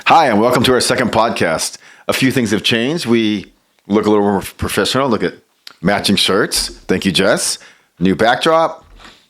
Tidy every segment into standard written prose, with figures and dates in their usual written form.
Hi, and welcome to our second podcast. A few things have changed. We look a little more professional. Look at matching shirts. Thank you, Jess. New backdrop.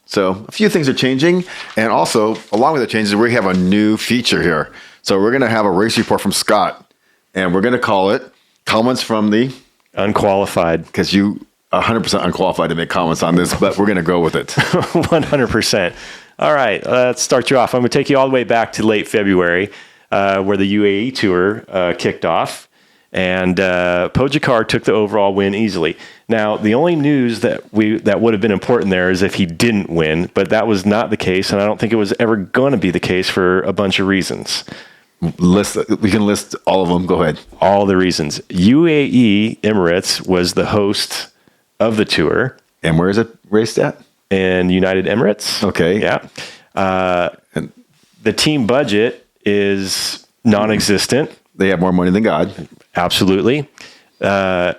So a few things are changing. And also, along with the changes, we have a new feature here. So we're going to have a race report from Scott. And we're going to call it Comments from the... Unqualified. Because you are 100% unqualified to make comments on this, but we're going to go with it. 100%. All right, let's start you off. I'm going to take you all the way back to late February, where the UAE Tour kicked off, and Pogačar took the overall win easily. Now, the only news that would have been important there is if he didn't win, but that was not the case, and I don't think it was ever going to be the case for a bunch of reasons. We can list all of them. Go ahead. All the reasons. UAE Emirates was the host of the tour. And where is it raced at? In United Emirates. Okay. Yeah. The team budget is non-existent. They have more money than God. Absolutely. Tadje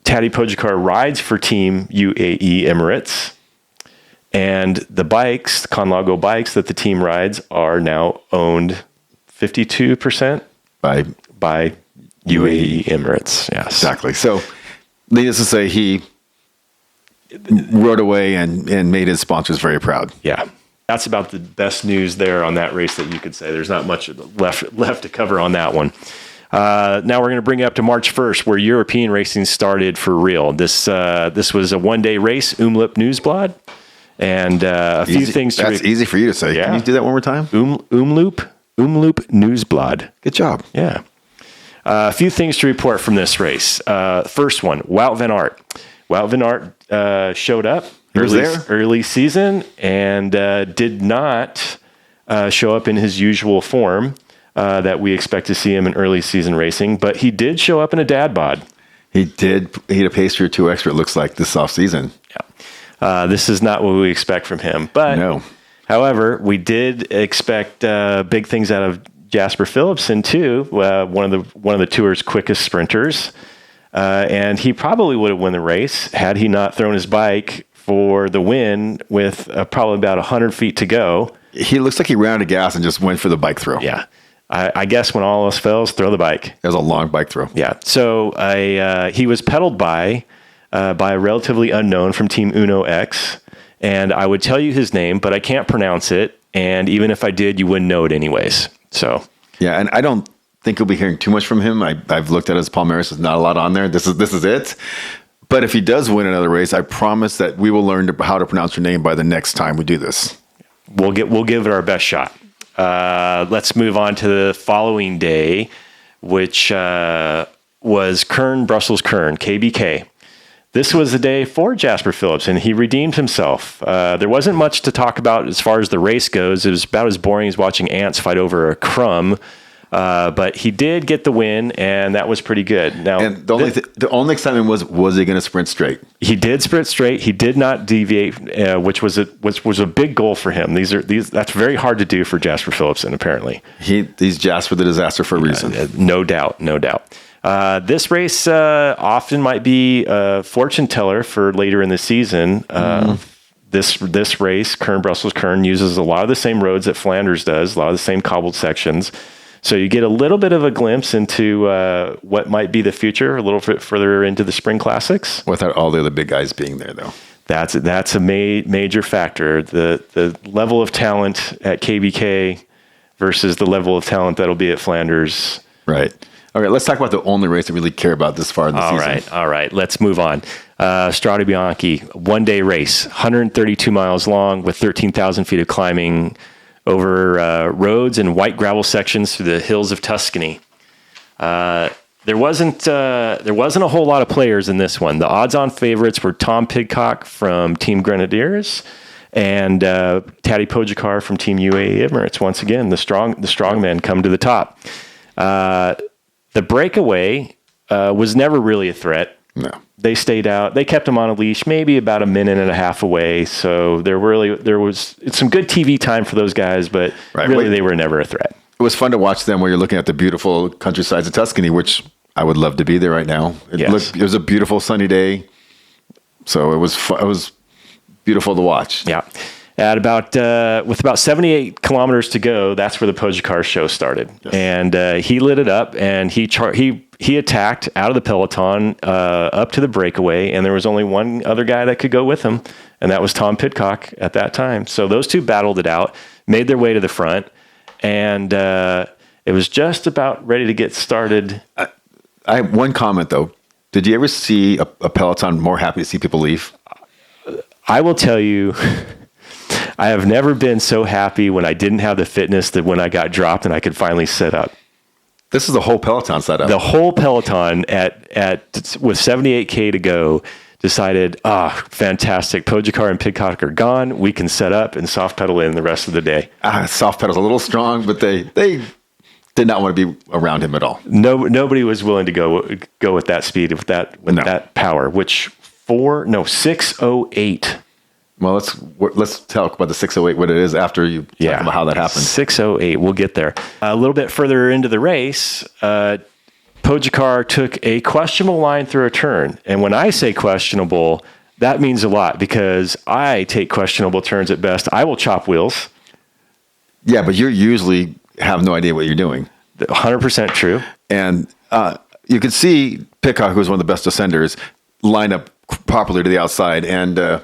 Pogačar rides for Team UAE Emirates. And the bikes, Conlago bikes that the team rides are now owned 52% by UAE Emirates. Yes. Exactly. So needless to say, he rode away and made his sponsors very proud. Yeah. That's about the best news there on that race that you could say. There's not much left to cover on that one. Now we're going to bring it up to March 1st, where European racing started for real. This was a one-day race, Umloop Nieuwsblad, and a few things. That's easy for you to say. Yeah. Can you do that one more time? Umloop Nieuwsblad. Good job. Yeah. A few things to report from this race. First one, Wout van Aert. Wout van Aert showed up early season and did not show up in his usual form that we expect to see him in early season racing, but he did show up in a dad bod. He did. He had a pace for 2 extra, it looks like, this off season. Yeah. This is not what we expect from him, but no. However, we did expect big things out of Jasper Philipsen too, one of the tour's quickest sprinters. And he probably would have won the race had he not thrown his bike for the win with probably about 100 feet to go. He looks like he ran out of gas and just went for the bike throw. Yeah. I guess when all else fails, throw the bike. It was a long bike throw. Yeah. So he was pedaled by a relatively unknown from Team Uno X. And I would tell you his name, but I can't pronounce it. And even if I did, you wouldn't know it anyways. So yeah, and I don't think you'll be hearing too much from him. I've looked at his Palmares. There's not a lot on there. This is it. But if he does win another race, I promise that we will learn how to pronounce your name by the next time we do this. We'll give it our best shot. Let's move on to the following day, which was Brussels-Kern, KBK. This was the day for Jasper Philipsen, and he redeemed himself. There wasn't much to talk about as far as the race goes. It was about as boring as watching ants fight over a crumb. But he did get the win, and that was pretty good. Now, and the only excitement was he going to sprint straight? He did sprint straight. He did not deviate, which was a big goal for him. That's very hard to do for Jasper Philipsen, apparently. He's Jasper the disaster for a reason. No doubt. This race often might be a fortune teller for later in the season. This race, Brussels-Kern, uses a lot of the same roads that Flanders does, a lot of the same cobbled sections. So you get a little bit of a glimpse into what might be the future a little bit further into the spring classics. Without all the other big guys being there, though. That's a major factor. The level of talent at KBK versus the level of talent that'll be at Flanders. Right. All right, let's talk about the only race that we really care about this far in the season. All right. Let's move on. Strade Bianche, one-day race, 132 miles long with 13,000 feet of climbing over roads and white gravel sections through the hills of Tuscany. There wasn't a whole lot of players in this one. The odds-on favorites were Tom Pidcock from Team Grenadiers and Tadje Pogačar from Team UAE Emirates. Once again, the strong men come to the top. The breakaway was never really a threat. No. They stayed out. They kept him on a leash, maybe about a minute and a half away. So there was some good TV time for those guys, but they were never a threat. It was fun to watch them while you're looking at the beautiful countrysides of Tuscany, which I would love to be there right now. It was a beautiful sunny day, so it was beautiful to watch. Yeah. with about 78 kilometers to go, that's where the Pogačar show started. Yes. And he lit it up, and he attacked out of the peloton up to the breakaway, and there was only one other guy that could go with him, and that was Tom Pidcock at that time. So those two battled it out, made their way to the front, and it was just about ready to get started. I have one comment, though. Did you ever see a peloton more happy to see people leave? I will tell you, I have never been so happy when I didn't have the fitness that when I got dropped and I could finally sit up. This is the whole peloton setup. The whole peloton with 78K to go decided, fantastic. Pogačar and Pidcock are gone. We can set up and soft pedal in the rest of the day. Soft pedal's a little strong, but they did not want to be around him at all. Nobody was willing to go with that speed, with that power, which 608. Well, let's talk about the 608, what it is after you talk about how that happened. 608, we'll get there. A little bit further into the race, Pogačar took a questionable line through a turn. And when I say questionable, that means a lot because I take questionable turns at best. I will chop wheels. Yeah, but you usually have no idea what you're doing. 100% true. And you could see Pidcock, who was one of the best descenders, line up properly to the outside. And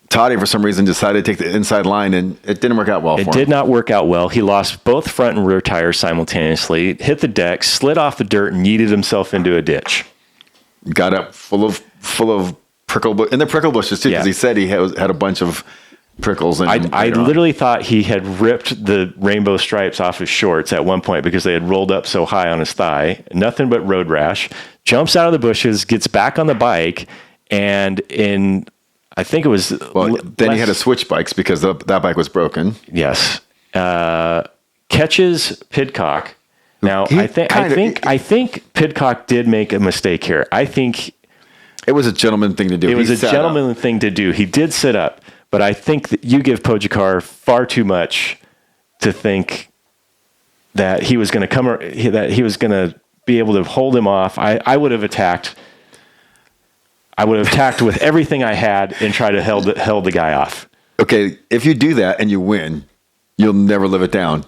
Tadje, for some reason, decided to take the inside line, and it didn't work out well for him. It did not work out well. He lost both front and rear tires simultaneously, hit the deck, slid off the dirt, and yeeted himself into a ditch. Got up full of prickle bushes, too, because he said he had a bunch of prickles. I literally thought he had ripped the rainbow stripes off his shorts at one point because they had rolled up so high on his thigh. Nothing but road rash. Jumps out of the bushes, gets back on the bike, and I think it was... Well, then he had to switch bikes because that bike was broken. Yes. Catches Pidcock. Now, I think Pidcock did make a mistake here. I think... It was a gentleman thing to do. It was a gentleman thing to do. He did sit up, but I think that you give Pogačar far too much to think that he was going to that he was going to be able to hold him off. I would have attacked... I would have attacked with everything I had and tried to held the guy off. Okay, if you do that and you win, you'll never live it down.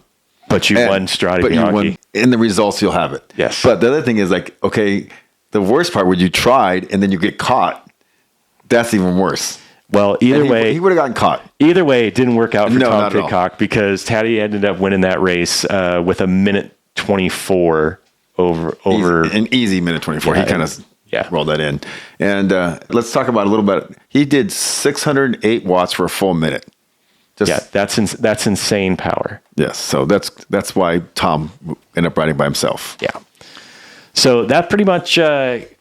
But you won Strade Bianchi. You won, in the results, you'll have it. Yes. But the other thing is okay, the worst part where you tried and then you get caught, that's even worse. Well, either way, he would have gotten caught. Either way, it didn't work out for Tom Pidcock because Tadje ended up winning that race with a minute 24 over an easy minute 24. He kind of rolled that in. And let's talk about a little bit. He did 608 watts for a full minute. That's insane power. Yes, so that's why Tom ended up riding by himself. Yeah. So that pretty much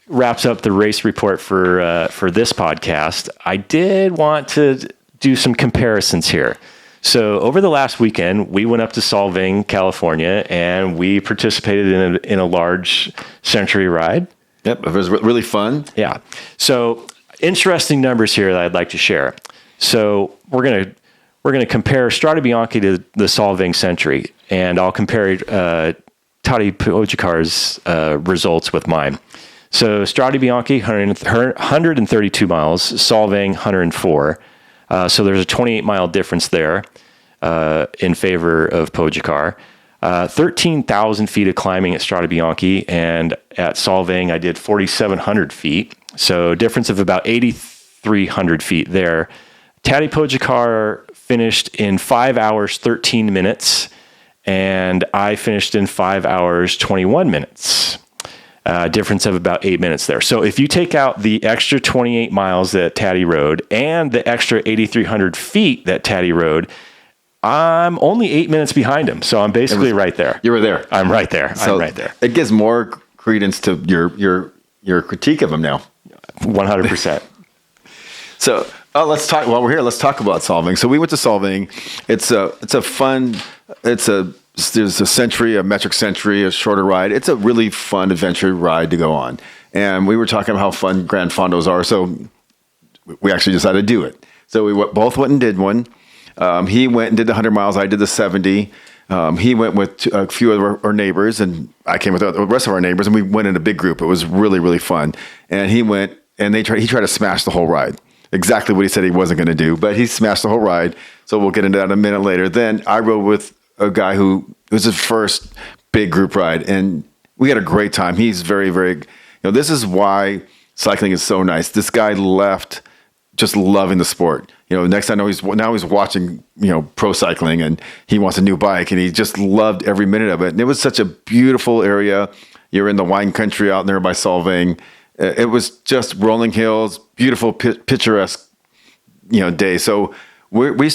wraps up the race report for this podcast. I did want to do some comparisons here. So over the last weekend, we went up to Solvang, California, and we participated in a large century ride. Yep, it was really fun. Yeah. So interesting numbers here that I'd like to share. So we're gonna compare Strade Bianchi to the Solvang Century, and I'll compare Tadje Pogačar's results with mine. So Strade Bianchi 132 miles, Solvang 104. So there's a 28-mile difference there in favor of Pogačar. 13,000 feet of climbing at Strade Bianchi, and at Solvang I did 4,700 feet. So difference of about 8,300 feet there. Tadje Pogačar finished in 5 hours, 13 minutes, and I finished in 5 hours, 21 minutes. Difference of about 8 minutes there. So if you take out the extra 28 miles that Tadje rode and the extra 8,300 feet that Tadje rode, I'm only 8 minutes behind him. So I'm basically right there. You were there. I'm right there. I'm right there. It gives more credence to your critique of him now. 100%. So let's talk. While we're here, let's talk about Solvang. So we went to Solvang. It's a fun. There's a century, a metric century, a shorter ride. It's a really fun adventure ride to go on. And we were talking about how fun Grand Fondos are. So we actually decided to do it. So we both went and did one. He went and did the 100 miles. I did the 70. He went with a few of our neighbors, and I came with the rest of our neighbors, and we went in a big group. It was really, really fun. And he went, and he tried to smash the whole ride. Exactly what he said he wasn't going to do, but he smashed the whole ride. So we'll get into that a minute later. Then I rode with a guy who it was his first big group ride, and we had a great time. He's very, very, this is why cycling is so nice. This guy left just loving the sport. Next I know he's watching, pro cycling, and he wants a new bike, and he just loved every minute of it. And it was such a beautiful area. You're in the wine country out there by Solvang. It was just rolling hills, beautiful, picturesque, day. So we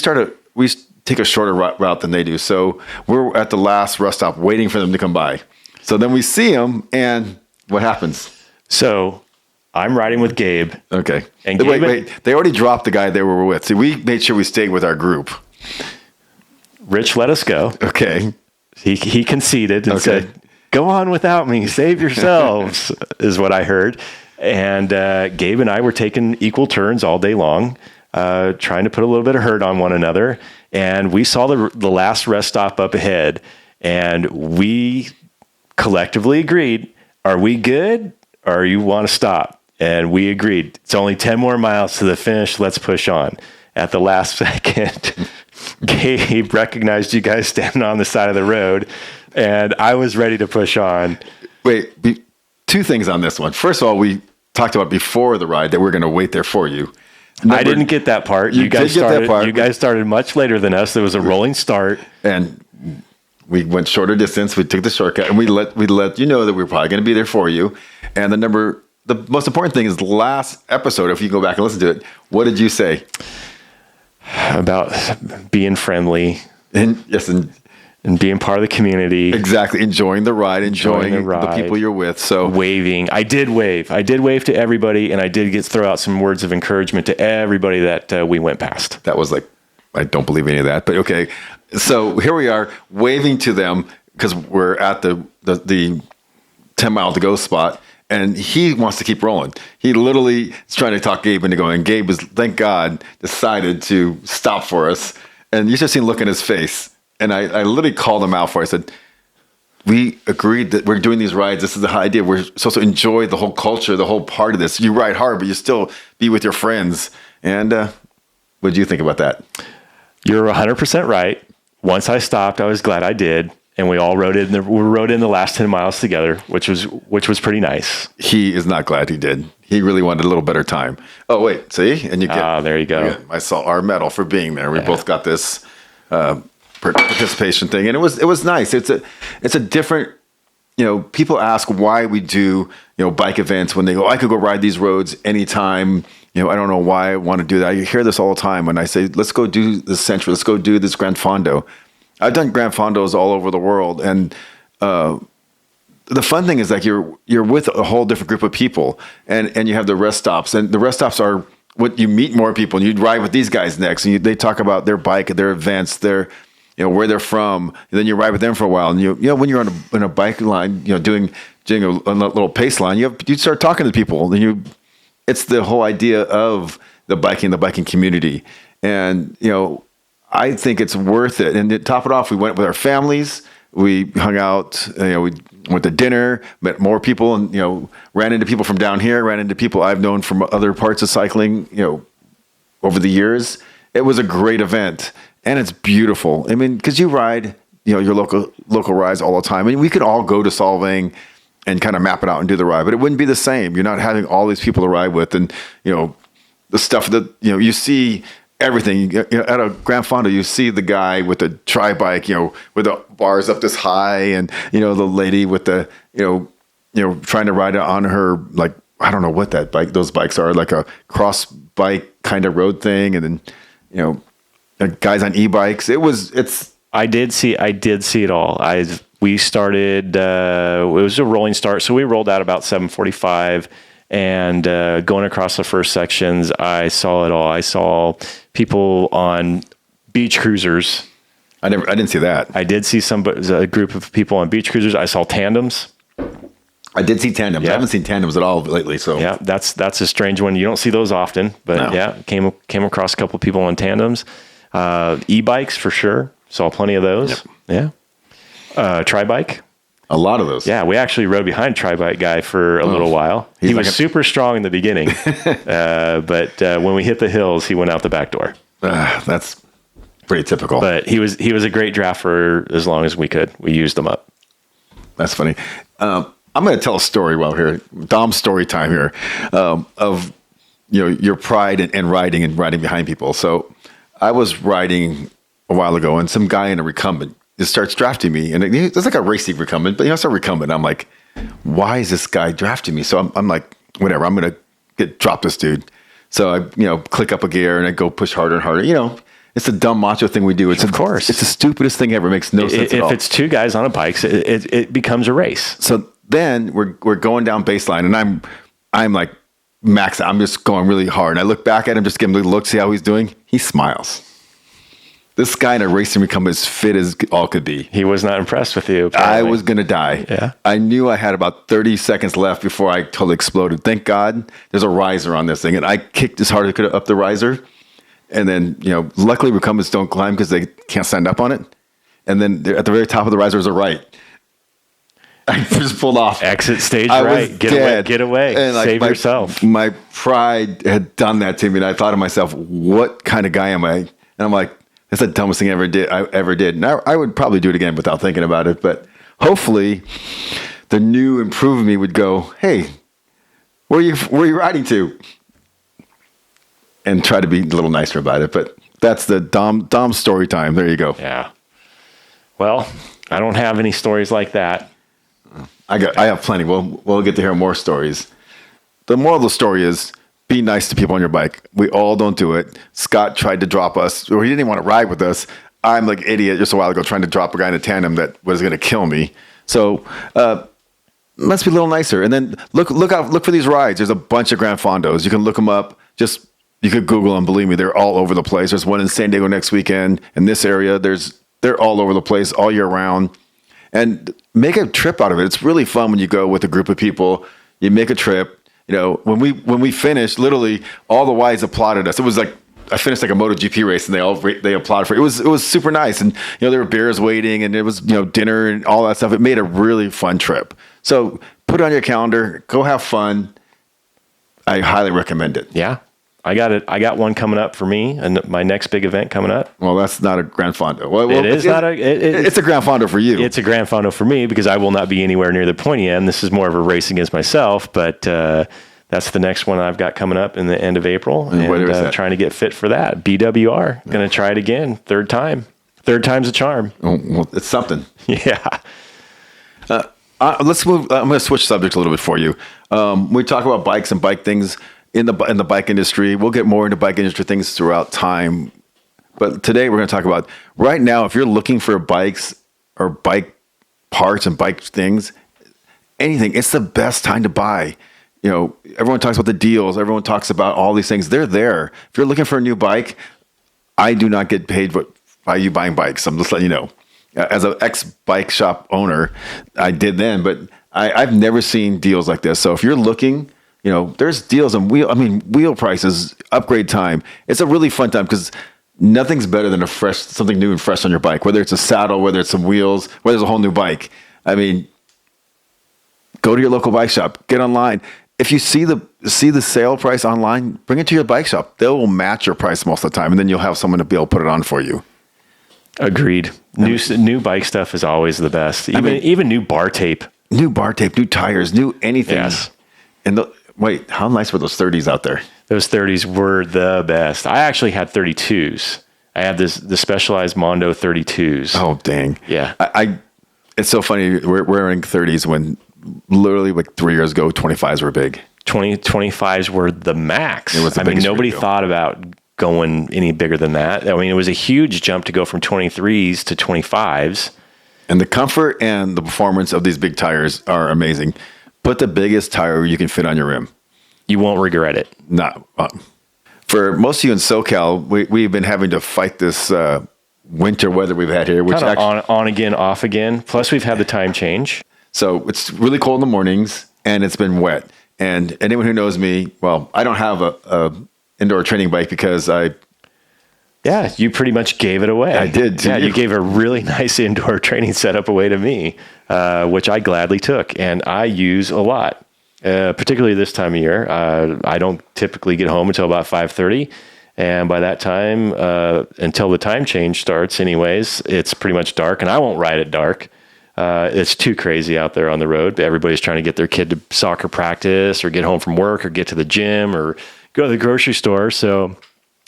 take a shorter route than they do. So we're at the last rest stop waiting for them to come by. So then we see them, and what happens? So I'm riding with Gabe. Okay. And wait. They already dropped the guy they were with. So we made sure we stayed with our group. Rich let us go. Okay. He conceded and said, "Go on without me. Save yourselves," is what I heard. And Gabe and I were taking equal turns all day long, trying to put a little bit of hurt on one another. And we saw the last rest stop up ahead, and we collectively agreed, are we good or you want to stop? And we agreed. It's only 10 more miles to the finish. Let's push on. At the last second, Gabe recognized you guys standing on the side of the road, and I was ready to push on. Wait, two things on this one. First of all, we talked about before the ride that we're going to wait there for you. I didn't get that part. You guys started much later than us. There was a rolling start, and we went shorter distance. We took the shortcut, and we let you know that we were probably going to be there for you. And the most important thing is the last episode. If you go back and listen to it, what did you say about being friendly and being part of the community? Exactly. Enjoying the ride, enjoying the people you're with. So waving. I did wave to everybody, and I did throw out some words of encouragement to everybody that we went past. That was I don't believe any of that, but okay. So here we are waving to them because we're at the 10 mile to go spot, and he wants to keep rolling. He literally is trying to talk Gabe into going. Gabe is, thank God, decided to stop for us. And you should have seen the look in his face. And I literally called him out for it. I said, we agreed that we're doing these rides. This is the idea. We're supposed to enjoy the whole culture, the whole part of this. You ride hard, but you still be with your friends. And what did you think about that? You're 100% right. Once I stopped, I was glad I did. And we all rode in the last 10 miles together, which was pretty nice. He is not glad he did. He really wanted a little better time. Oh, wait. See? And you get, there you go. I saw our medal for being there. We both got this participation thing. And it was nice. It's a different, people ask why we do, bike events when they go, I could go ride these roads anytime. I don't know why I want to do that. I hear this all the time when I say, let's go do this Central. Let's go do this Grand Fondo. I've done Grand Fondos all over the world, and the fun thing is you're with a whole different group of people, and you have the rest stops, and the rest stops are what you meet more people, and you ride with these guys next, and they talk about their bike, their events, their where they're from, and then you ride with them for a while, and when you're in a bike line, doing a little pace line, you start talking to people, and it's the whole idea of the biking community, and I think it's worth it. And to top it off, we went with our families. We hung out. We went to dinner, met more people, and ran into people from down here. Ran into people I've known from other parts of cycling. Over the years, it was a great event, and it's beautiful. I mean, because you ride, your local rides all the time. I mean, we could all go to Solvang and kind of map it out and do the ride, but it wouldn't be the same. You're not having all these people to ride with, and the stuff that you see. Everything at a Grand Fondo, you see the guy with the tri bike, with the bars up this high, and the lady with the trying to ride it on her, like, I don't know what those bikes are, like a cross bike kind of road thing, and then guys on e-bikes. I did see it all. We started. It was a rolling start, so we rolled out about 7:45. And going across the first sections, I saw it all. I saw people on beach cruisers. I didn't see that. I did see a group of people on beach cruisers. I saw tandems. I did see tandems. Yeah. I haven't seen tandems at all lately. So yeah, that's a strange one. You don't see those often, but no. Came across a couple of people on tandems. E-bikes for sure. Saw plenty of those. Yep. Yeah. Tri-bike. A lot of those. Yeah, we actually rode behind Tri-Bike guy for a little while. He was super strong in the beginning, but when we hit the hills, he went out the back door. That's Pretty typical. But he was a great draft for as long as we could. We used him up. That's funny. I'm going to tell a story while here. Dom's story time here of your pride in riding and riding behind people. So I was riding a while ago, and some guy in a recumbent just starts drafting me, and it's like a racing recumbent, but it's a recumbent. I'm like, why is this guy drafting me? So I'm like, whatever. I'm going to drop this dude. So I click up a gear and I go push harder and harder. It's a dumb macho thing we do. Of course. It's the stupidest thing ever. It makes no sense at all. If it's two guys on a bike, it becomes a race. So then we're going down baseline, and I'm like max. I'm just going really hard. And I look back at him, just give him a look, see how he's doing. He smiles. This guy in a racing become as fit as all could be. He was not impressed with you. Apparently. I was going to die. Yeah. I knew I had about 30 seconds left before I totally exploded. Thank God there's a riser on this thing. And I kicked as hard as I could up the riser. And then, luckily recumbents don't climb because they can't stand up on it. And then at the very top of the riser was a right. I just pulled off. Exit stage right. Get away. And Save yourself. My pride had done that to me. And I thought to myself, what kind of guy am I? And I'm like, that's the dumbest thing I ever did. And I would probably do it again without thinking about it. But hopefully the new improved me would go, hey, where are you riding to? And try to be a little nicer about it. But that's the Dom story time. There you go. Yeah. Well, I don't have any stories like that. I have plenty. We'll get to hear more stories. The moral of the story is be nice to people on your bike. We all don't do it. Scott tried to drop us, or he didn't even want to ride with us. I'm like an idiot just a while ago trying to drop a guy in a tandem that was going to kill me. So let's be a little nicer. And then look for these rides. There's a bunch of Gran Fondos. You can look them up. You could Google them. Believe me, they're all over the place. There's one in San Diego next weekend. In this area, they're all over the place all year round. And make a trip out of it. It's really fun when you go with a group of people. You make a trip. When we finished, literally all the Ys applauded us. It was like I finished like a MotoGP race, and they applauded for it. It was super nice, and there were beers waiting, and it was dinner and all that stuff. It made a really fun trip. So put it on your calendar. Go have fun. I highly recommend it. Yeah. I got one coming up for me, and my next big event coming up. Well, that's not a Gran Fondo. It's a Gran Fondo for you. It's a Gran Fondo for me because I will not be anywhere near the pointy end. This is more of a race against myself, but that's the next one I've got coming up in the end of April, and trying to get fit for that. BWR, going to try it again, third time. Third time's a charm. Oh, well, it's something. Yeah. Let's move. I'm going to switch subjects a little bit for you. We talk about bikes and bike things. In the bike industry. We'll get more into bike industry things throughout time. But today we're going to talk about right now, if you're looking for bikes or bike parts and bike things, anything, it's the best time to buy. Everyone talks about the deals. Everyone talks about all these things. They're there. If you're looking for a new bike, I do not get paid by you buying bikes. I'm just letting you know. As an ex-bike shop owner, I did then, but I've never seen deals like this. So if you're looking, there's deals on wheel prices, upgrade time. It's a really fun time because nothing's better than something new and fresh on your bike, whether it's a saddle, whether it's some wheels, whether it's a whole new bike. Go to your local bike shop, get online. If you see the sale price online, bring it to your bike shop. They will match your price most of the time, and then you'll have someone to be able to put it on for you. Agreed. New bike stuff is always the best. Even new bar tape. New bar tape, new tires, new anything. Yes. And wait, how nice were those 30s out there? Those 30s were the best. I actually had 32s. I had the Specialized Mondo 32s. Oh, dang. Yeah. It's so funny. We're wearing 30s when literally like 3 years ago, 25s were big. 25s were the max. It was the nobody thought about going any bigger than that. It was a huge jump to go from 23s to 25s. And the comfort and the performance of these big tires are amazing. Put the biggest tire you can fit on your rim. You won't regret it. No. For most of you in SoCal, we've been having to fight this winter weather we've had here. Which on again, off again. Plus, we've had the time change. So it's really cold in the mornings, and it's been wet. And anyone who knows me, well, I don't have a indoor training bike because Yeah, you pretty much gave it away. I did. Yeah, you gave a really nice indoor training setup away to me, which I gladly took, and I use a lot, particularly this time of year. I don't typically get home until about 5:30, And by that time, until the time change starts anyways, it's pretty much dark, and I won't ride at dark. It's too crazy out there on the road. Everybody's trying to get their kid to soccer practice or get home from work or get to the gym or go to the grocery store. So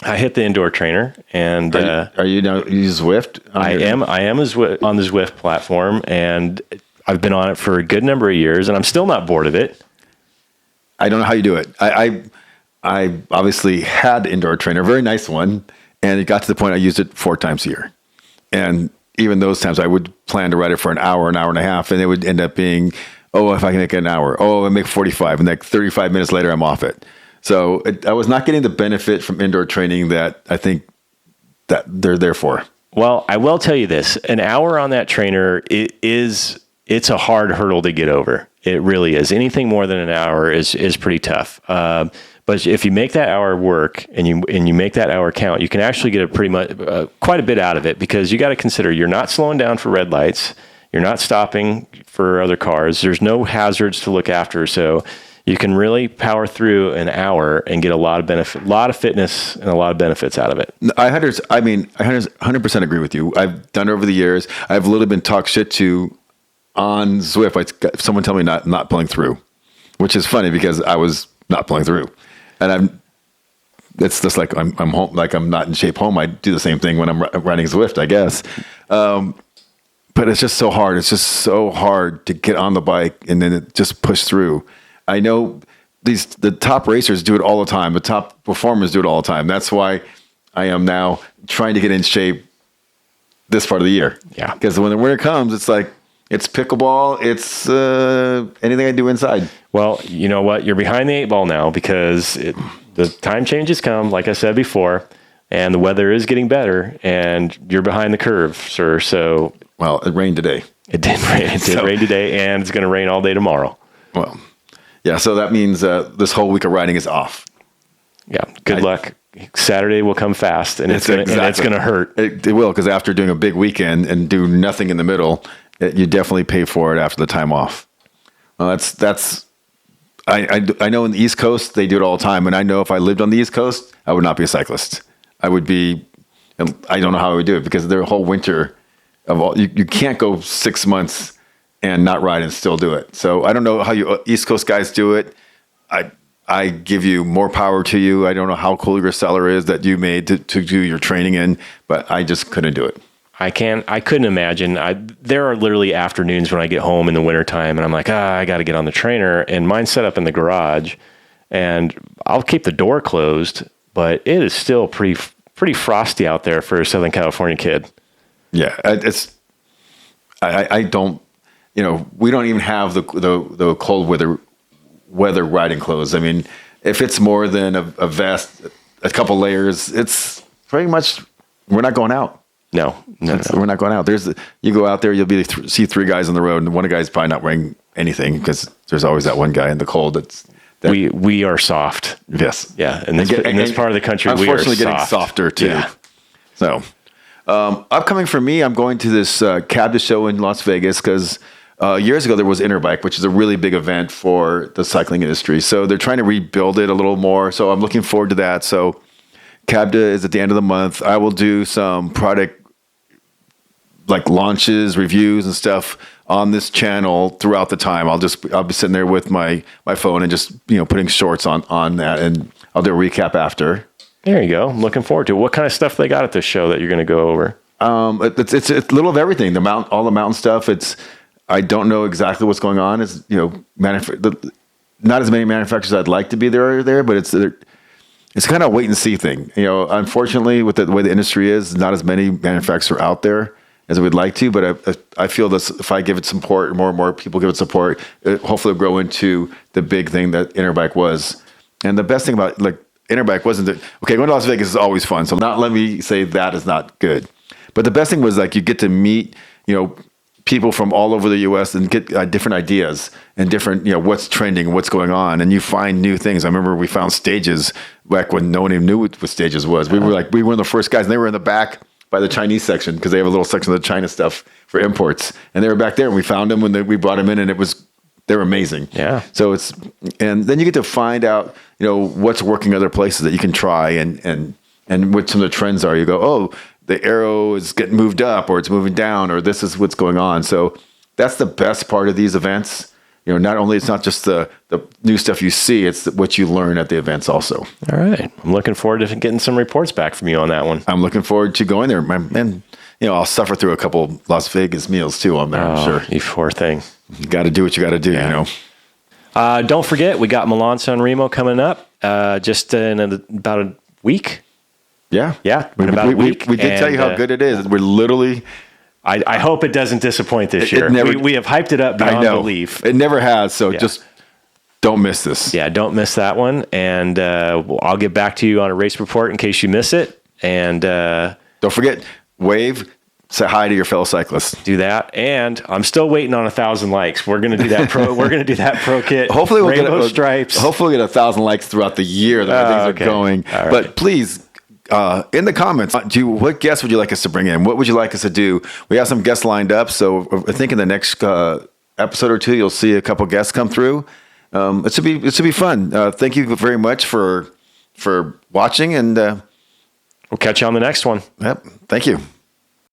I hit the indoor trainer, and are you now use Zwift? I am on the Zwift platform, and I've been on it for a good number of years, and I'm still not bored of it. I don't know how you do it. I obviously had an indoor trainer, a very nice one, and it got to the point I used it 4 times a year. And even those times I would plan to ride it for an hour and a half, and it would end up being, if I can make it an hour, I make 45, and like 35 minutes later, I'm off it. So I was not getting the benefit from indoor training that I think that they're there for. Well, I will tell you this, an hour on that trainer, it's a hard hurdle to get over. It really is. Anything more than an hour is pretty tough. But if you make that hour work and you make that hour count, you can actually get quite a bit out of it, because you got to consider you're not slowing down for red lights, you're not stopping for other cars, there's no hazards to look after, so you can really power through an hour and get a lot of benefit, a lot of fitness, and a lot of benefits out of it. I 100% agree with you. I've done it over the years. I've literally been talked shit to on Zwift. Someone tell me not pulling through, which is funny because I was not pulling through. And it's just like I'm home, like I'm not in shape home. I do the same thing when I'm riding Zwift, I guess. But it's just so hard. It's just so hard to get on the bike and then it just push through. I know the top racers do it all the time. The top performers do it all the time. That's why I am now trying to get in shape this part of the year. Yeah. Because when the winter comes, it's like, it's pickleball. It's anything I do inside. Well, you know what? You're behind the 8 ball now, because the time changes come, like I said before, and the weather is getting better, and you're behind the curve, sir. So, well, it rained today. It did rain. It did rain today, and it's going to rain all day tomorrow. Well, yeah. So that means this whole week of riding is off. Yeah. Good luck. Saturday will come fast, and it's going to hurt. It will, because after doing a big weekend and do nothing in the middle, you definitely pay for it after the time off. Well, I know in the East Coast they do it all the time, and I know if I lived on the East Coast, I would not be a cyclist. I would be. I don't know how I would do it, because their whole winter of all you can't go 6 months and not ride and still do it. So I don't know how you East Coast guys do it. I give you more power to you. I don't know how cool your cellar is that you made to do your training in, but I just couldn't do it. I couldn't imagine. There are literally afternoons when I get home in the wintertime and I'm like, I got to get on the trainer, and mine's set up in the garage, and I'll keep the door closed, but it is still pretty frosty out there for a Southern California kid. Yeah. I don't, we don't even have the cold weather riding clothes. I mean, if it's more than a vest, a couple layers, it's pretty much, we're not going out. No. We're not going out. You go out there, you'll see 3 guys on the road, and one guy's probably not wearing anything, because there's always that one guy in the cold. We are soft. Yes. Yeah. In this part of the country, we are unfortunately getting softer too. Yeah. So, upcoming for me, I'm going to this Tadje show in Las Vegas, because years ago there was Interbike, which is a really big event for the cycling industry. So they're trying to rebuild it a little more. So I'm looking forward to that. So Tadje is at the end of the month. I will do some product like launches, reviews, and stuff on this channel throughout the time. I'll be sitting there with my phone and just putting shorts on that, and I'll do a recap after. There you go. I'm looking forward to it. What kind of stuff they got at this show that you're going to go over? It's a little of everything. All the mountain stuff. I don't know exactly what's going on. It's not as many manufacturers I'd like to be there, but it's kind of a wait and see thing. Unfortunately, with the way the industry is, not as many manufacturers are out there as we'd like to. But I feel this, if I give it support, more and more people give it support, it hopefully will grow into the big thing that Interbike was. And the best thing about Interbike wasn't that, going to Las Vegas is always fun. So let me say that is not good. But the best thing was you get to meet, people from all over the U.S. and get different ideas and different, what's trending, what's going on, and you find new things. I remember we found stages back when no one even knew what stages was. We were one of the first guys, and they were in the back by the Chinese section, because they have a little section of the China stuff for imports, and they were back there, and we found them when we brought them in, and they were amazing. Yeah. So and then you get to find out, what's working other places that you can try, and and what some of the trends are. You go, oh, the arrow is getting moved up, or it's moving down, or this is what's going on. So that's the best part of these events. Not only it's not just the new stuff you see, it's what you learn at the events also. All right. I'm looking forward to getting some reports back from you on that one. I'm looking forward to going there. And, I'll suffer through a couple Las Vegas meals too on there, I'm sure. You poor thing. You got to do what you got to do, Don't forget, we got Milan San Remo coming up just in about a week. Yeah. Yeah, in about a week. We did tell you how good it is. We're literally... I hope it doesn't disappoint this year. We have hyped it up beyond belief. It never has, so just don't miss this. Yeah, don't miss that one. And I'll get back to you on a race report in case you miss it. And don't forget, wave, say hi to your fellow cyclists. Do that. And I'm still waiting on 1,000 likes. We're going to do that pro kit. Hopefully we'll Rainbow get stripes. Hopefully we'll get 1,000 likes throughout the year that things are going. Right. But please, in the comments, what guests would you like us to bring in? What would you like us to do? We have some guests lined up, so I think in the next episode or two, you'll see a couple guests come through. It should be fun. Thank you very much for watching, and we'll catch you on the next one. Yep. Thank you.